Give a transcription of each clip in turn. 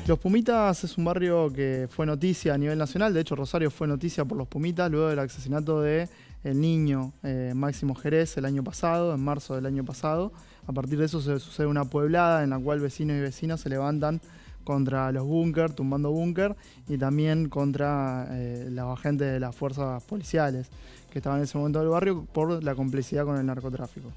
Los Pumitas es un barrio que fue noticia a nivel nacional. De hecho, Rosario fue noticia por los Pumitas luego del asesinato de el niño Máximo Jerez el año pasado, en marzo del año pasado. A partir de eso se sucede una pueblada en la cual vecinos y vecinas se levantan contra los búnker, tumbando búnker, y también contra los agentes de las fuerzas policiales que estaban en ese momento del barrio por la complicidad con el narcotráfico.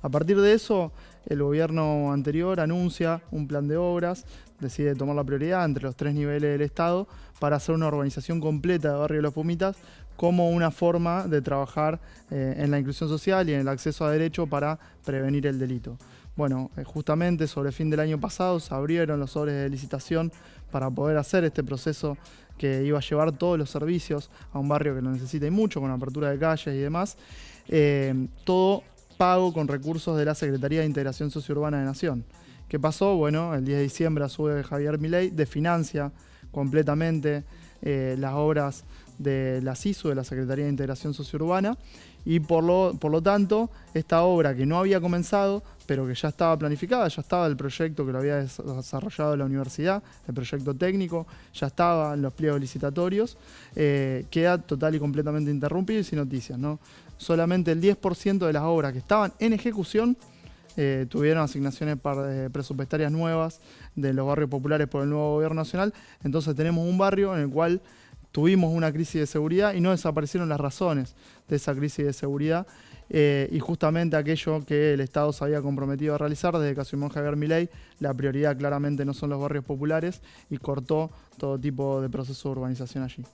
A partir de eso, el gobierno anterior anuncia un plan de obras, decide tomar la prioridad entre los 3 niveles del Estado para hacer una urbanización completa de Barrio de los Pumitas como una forma de trabajar en la inclusión social y en el acceso a derecho para prevenir el delito. Bueno, justamente sobre el fin del año pasado se abrieron los sobres de licitación para poder hacer este proceso que iba a llevar todos los servicios a un barrio que lo necesita y mucho, con apertura de calles y demás. Todo pago con recursos de la Secretaría de Integración Sociourbana de Nación. ¿Qué pasó? Bueno, el 10 de diciembre asume Javier Milei, desfinancia completamente las obras de la SISU, de la Secretaría de Integración Sociourbana, y por lo tanto, esta obra que no había comenzado, pero que ya estaba planificada, ya estaba el proyecto que lo había desarrollado la universidad, el proyecto técnico, ya estaba en los pliegos licitatorios, queda total y completamente interrumpido y sin noticias, ¿no? Solamente el 10% de las obras que estaban en ejecución tuvieron asignaciones presupuestarias nuevas de los barrios populares por el nuevo gobierno nacional. Entonces tenemos un barrio en el cual tuvimos una crisis de seguridad y no desaparecieron las razones de esa crisis de seguridad, y justamente aquello que el Estado se había comprometido a realizar desde que asumió Javier Milei, la prioridad claramente no son los barrios populares, y cortó todo tipo de proceso de urbanización allí.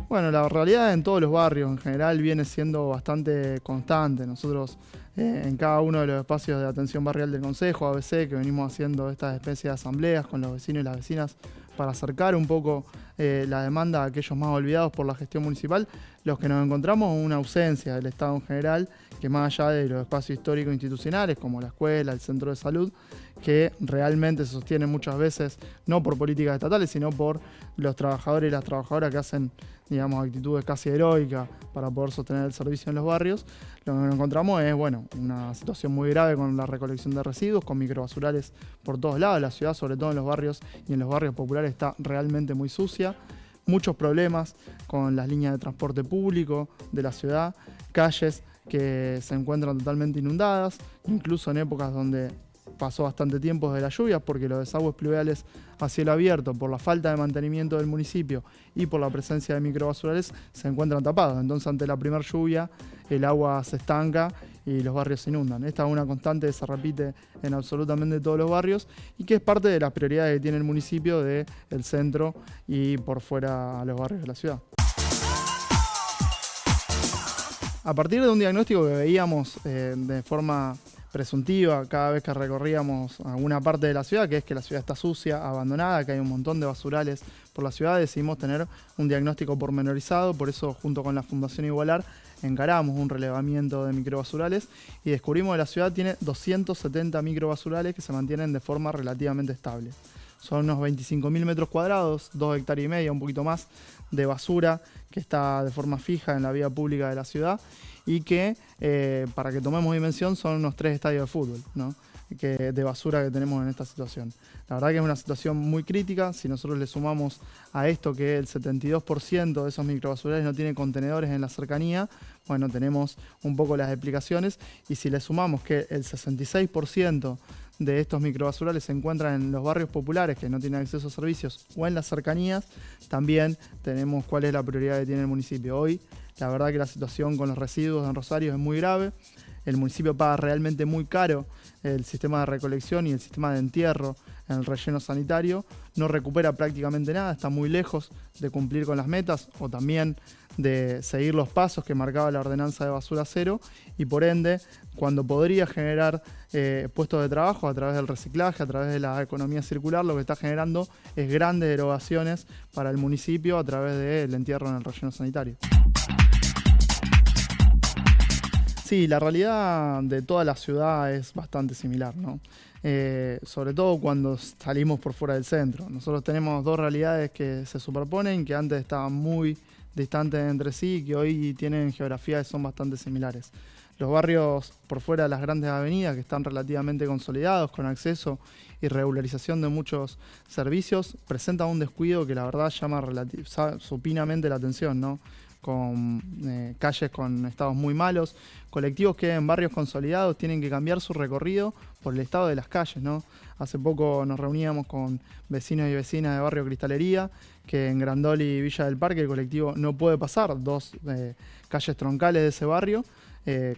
Bueno, la realidad en todos los barrios en general viene siendo bastante constante. Nosotros en cada uno de los espacios de atención barrial del Consejo, ABC, que venimos haciendo estas especies de asambleas con los vecinos y las vecinas para acercar un poco la demanda a aquellos más olvidados por la gestión municipal, los que nos encontramos una ausencia del Estado en general, que más allá de los espacios históricos institucionales como la escuela, el centro de salud, que realmente se sostienen muchas veces no por políticas estatales, sino por los trabajadores y las trabajadoras que hacen, digamos, actitudes casi heroicas para poder sostener el servicio en los barrios. Lo que nos encontramos es, bueno, una situación muy grave con la recolección de residuos, con microbasurales por todos lados. La ciudad, sobre todo en los barrios y en los barrios populares, está realmente muy sucia. Muchos problemas con las líneas de transporte público de la ciudad, calles que se encuentran totalmente inundadas, incluso en épocas donde pasó bastante tiempo desde las lluvias, porque los desagües pluviales a cielo abierto, por la falta de mantenimiento del municipio y por la presencia de microbasurales, se encuentran tapados. Entonces, ante la primera lluvia, el agua se estanca y los barrios se inundan. Esta es una constante que se repite en absolutamente todos los barrios y que es parte de las prioridades que tiene el municipio del centro y por fuera a los barrios de la ciudad. A partir de un diagnóstico que veíamos de forma presuntiva cada vez que recorríamos alguna parte de la ciudad, que es que la ciudad está sucia, abandonada, que hay un montón de basurales por la ciudad, decidimos tener un diagnóstico pormenorizado. Por eso, junto con la Fundación Igualar, encaramos un relevamiento de microbasurales y descubrimos que la ciudad tiene 270 microbasurales que se mantienen de forma relativamente estable. Son unos 25.000 metros cuadrados, 2,5 hectáreas, un poquito más, de basura que está de forma fija en la vía pública de la ciudad y que, para que tomemos dimensión, son unos 3 estadios de fútbol, ¿no? De basura que tenemos en esta situación. La verdad que es una situación muy crítica. Si nosotros le sumamos a esto que el 72% de esos microbasurales no tiene contenedores en la cercanía, bueno, tenemos un poco las explicaciones. Y si le sumamos que el 66% de estos microbasurales se encuentran en los barrios populares que no tienen acceso a servicios o en las cercanías, también tenemos cuál es la prioridad que tiene el municipio. Hoy, la verdad que la situación con los residuos en Rosario es muy grave. El municipio paga realmente muy caro el sistema de recolección y el sistema de entierro en el relleno sanitario. No recupera prácticamente nada, está muy lejos de cumplir con las metas o también de seguir los pasos que marcaba la ordenanza de basura cero, y por ende, cuando podría generar puestos de trabajo a través del reciclaje, a través de la economía circular, lo que está generando es grandes erogaciones para el municipio a través del entierro en el relleno sanitario. Sí, la realidad de toda la ciudad es bastante similar, ¿no? Sobre todo cuando salimos por fuera del centro. Nosotros tenemos dos realidades que se superponen, que antes estaban muy distantes entre sí y que hoy tienen geografías que son bastante similares. Los barrios por fuera de las grandes avenidas, que están relativamente consolidados, con acceso y regularización de muchos servicios, presentan un descuido que la verdad llama supinamente la atención, ¿no? Con calles con estados muy malos, colectivos que en barrios consolidados tienen que cambiar su recorrido por el estado de las calles, ¿no? Hace poco nos reuníamos con vecinos y vecinas de barrio Cristalería, que en Grandoli y Villa del Parque el colectivo no puede pasar dos calles troncales de ese barrio,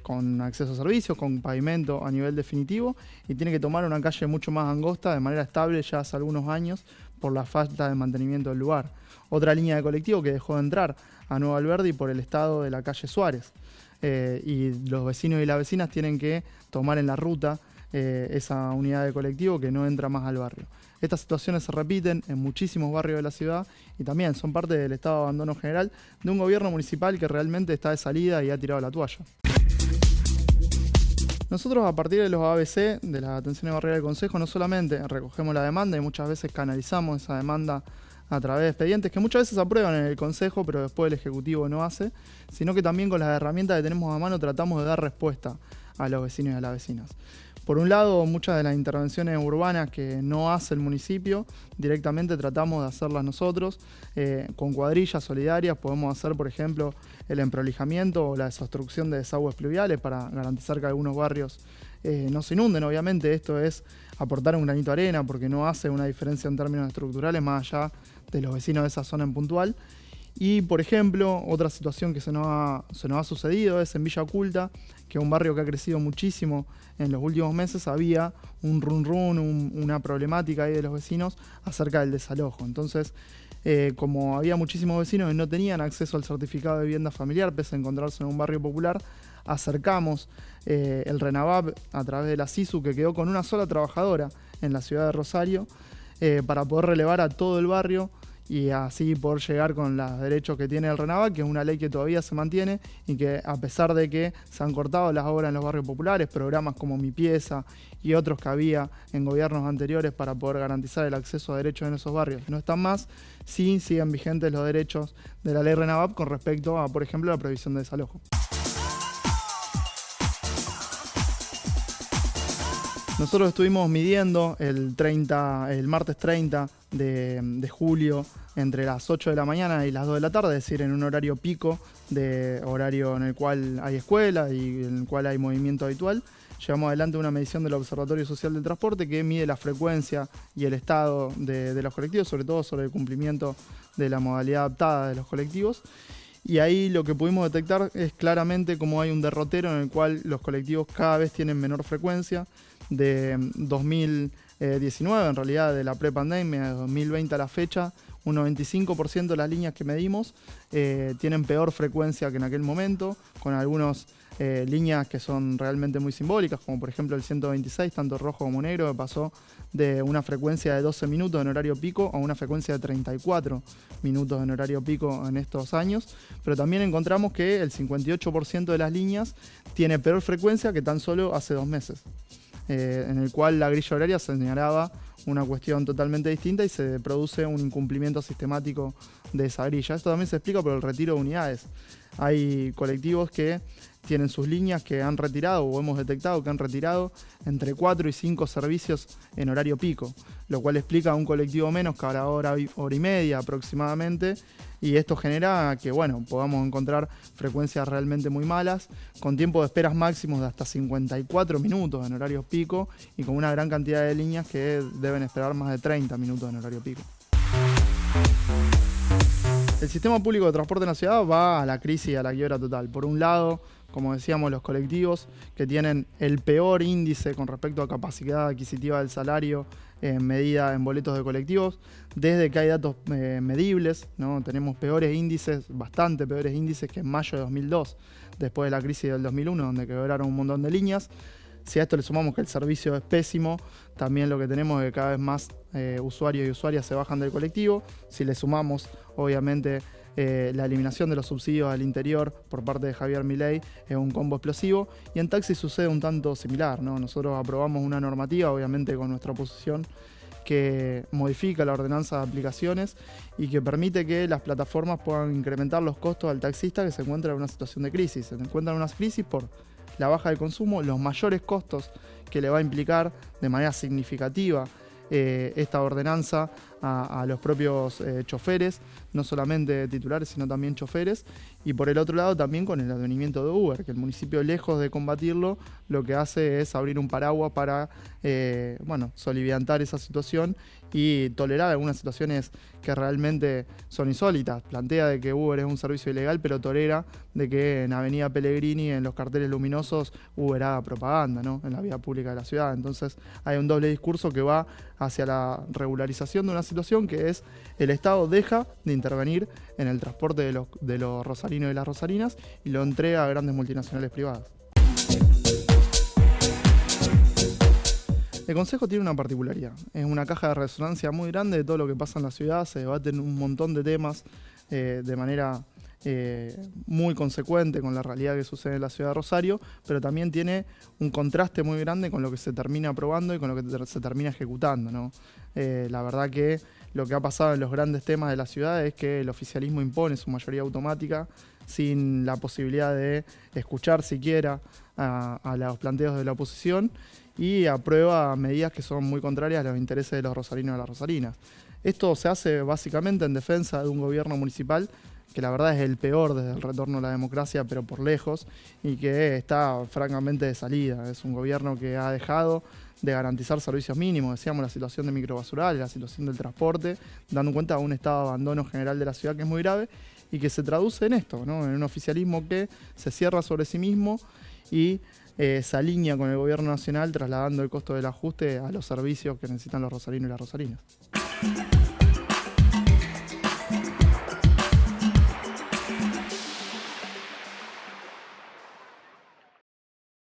con acceso a servicios, con pavimento a nivel definitivo, y tiene que tomar una calle mucho más angosta de manera estable ya hace algunos años por la falta de mantenimiento del lugar. Otra línea de colectivo que dejó de entrar a Nueva Alberdi por el estado de la calle Suárez. Y los vecinos y las vecinas tienen que tomar en la ruta esa unidad de colectivo que no entra más al barrio. Estas situaciones se repiten en muchísimos barrios de la ciudad y también son parte del estado de abandono general de un gobierno municipal que realmente está de salida y ha tirado la toalla. Nosotros, a partir de los ABC, de las atenciones barriales del Consejo, no solamente recogemos la demanda y muchas veces canalizamos esa demanda a través de expedientes que muchas veces aprueban en el Consejo, pero después el Ejecutivo no hace, sino que también con las herramientas que tenemos a mano tratamos de dar respuesta a los vecinos y a las vecinas. Por un lado, muchas de las intervenciones urbanas que no hace el municipio, directamente tratamos de hacerlas nosotros. Con cuadrillas solidarias podemos hacer, por ejemplo, el emprolijamiento o la desobstrucción de desagües pluviales para garantizar que algunos barrios no se inunden. Obviamente esto es aportar un granito de arena porque no hace una diferencia en términos estructurales más allá de los vecinos de esa zona en puntual. Y, por ejemplo, otra situación que se nos ha sucedido es en Villa Oculta, que es un barrio que ha crecido muchísimo en los últimos meses. Había un una problemática ahí de los vecinos acerca del desalojo. Entonces, como había muchísimos vecinos que no tenían acceso al certificado de vivienda familiar, pese a encontrarse en un barrio popular, acercamos el RENAVAP a través de la SISU, que quedó con una sola trabajadora en la ciudad de Rosario, para poder relevar a todo el barrio y así poder llegar con los derechos que tiene el RENAVAP, que es una ley que todavía se mantiene y que, a pesar de que se han cortado las obras en los barrios populares, programas como Mi Pieza y otros que había en gobiernos anteriores para poder garantizar el acceso a derechos en esos barrios, no están más, sí siguen vigentes los derechos de la ley RENAVAP con respecto a, por ejemplo, la prohibición de desalojo. Nosotros estuvimos midiendo el martes 30 de julio entre las 8 de la mañana y las 2 de la tarde, es decir, en un horario pico, horario en el cual hay escuela y en el cual hay movimiento habitual. Llevamos adelante una medición del Observatorio Social del Transporte que mide la frecuencia y el estado de los colectivos, sobre todo sobre el cumplimiento de la modalidad adaptada de los colectivos. Y ahí lo que pudimos detectar es claramente cómo hay un derrotero en el cual los colectivos cada vez tienen menor frecuencia. De 2019, en realidad de la prepandemia, de 2020 a la fecha, un 95% de las líneas que medimos tienen peor frecuencia que en aquel momento, con algunas líneas que son realmente muy simbólicas, como por ejemplo el 126, tanto rojo como negro, que pasó de una frecuencia de 12 minutos en horario pico a una frecuencia de 34 minutos en horario pico en estos años, pero también encontramos que el 58% de las líneas tiene peor frecuencia que tan solo hace 2 meses. En el cual la grilla horaria señalaba una cuestión totalmente distinta y se produce un incumplimiento sistemático de esa grilla. Esto también se explica por el retiro de unidades. Hay colectivos que tienen sus líneas que han retirado o hemos detectado que han retirado entre 4 y 5 servicios en horario pico, lo cual explica un colectivo menos cada hora y media aproximadamente, y esto genera que podamos encontrar frecuencias realmente muy malas, con tiempos de esperas máximos de hasta 54 minutos en horarios pico y con una gran cantidad de líneas que deben esperar más de 30 minutos en horario pico. El sistema público de transporte en la ciudad va a la crisis y a la quiebra total. Por un lado, como decíamos, los colectivos que tienen el peor índice con respecto a capacidad adquisitiva del salario medida en boletos de colectivos, desde que hay datos medibles, ¿no? Tenemos peores índices, bastante peores índices que en mayo de 2002, después de la crisis del 2001, donde quebraron un montón de líneas. Si a esto le sumamos que el servicio es pésimo, también lo que tenemos es que cada vez más usuarios y usuarias se bajan del colectivo. Si le sumamos, obviamente, la eliminación de los subsidios al interior por parte de Javier Milei, es un combo explosivo. Y en taxi sucede un tanto similar, ¿no? Nosotros aprobamos una normativa, obviamente con nuestra oposición, que modifica la ordenanza de aplicaciones y que permite que las plataformas puedan incrementar los costos al taxista que se encuentra en una situación de crisis. Se encuentra en una crisis por la baja de consumo, los mayores costos que le va a implicar de manera significativa esta ordenanza a los propios choferes, no solamente titulares, sino también choferes, y por el otro lado también con el advenimiento de Uber, que el municipio, lejos de combatirlo, lo que hace es abrir un paraguas para soliviantar esa situación y tolerar algunas situaciones que realmente son insólitas. Plantea de que Uber es un servicio ilegal, pero tolera de que en Avenida Pellegrini, en los carteles luminosos, Uber haga propaganda, ¿no?, en la vía pública de la ciudad. Entonces hay un doble discurso que va hacia la regularización de una situación que es el Estado deja de intervenir en el transporte de los rosarinos y las rosarinas y lo entrega a grandes multinacionales privadas. El Consejo tiene una particularidad, es una caja de resonancia muy grande de todo lo que pasa en la ciudad, se debaten un montón de temas de manera muy consecuente con la realidad que sucede en la ciudad de Rosario, pero también tiene un contraste muy grande con lo que se termina aprobando y con lo que se termina ejecutando, ¿no? La verdad que lo que ha pasado en los grandes temas de la ciudad es que el oficialismo impone su mayoría automática sin la posibilidad de escuchar siquiera a los planteos de la oposición y aprueba medidas que son muy contrarias a los intereses de los rosarinos y de las rosarinas. Esto se hace básicamente en defensa de un gobierno municipal que la verdad es el peor desde el retorno a la democracia, pero por lejos, y que está francamente de salida. Es un gobierno que ha dejado de garantizar servicios mínimos, decíamos la situación de microbasurales, la situación del transporte, dando cuenta de un estado de abandono general de la ciudad que es muy grave y que se traduce en esto, ¿no?, en un oficialismo que se cierra sobre sí mismo y se alinea con el gobierno nacional trasladando el costo del ajuste a los servicios que necesitan los rosarinos y las rosarinas.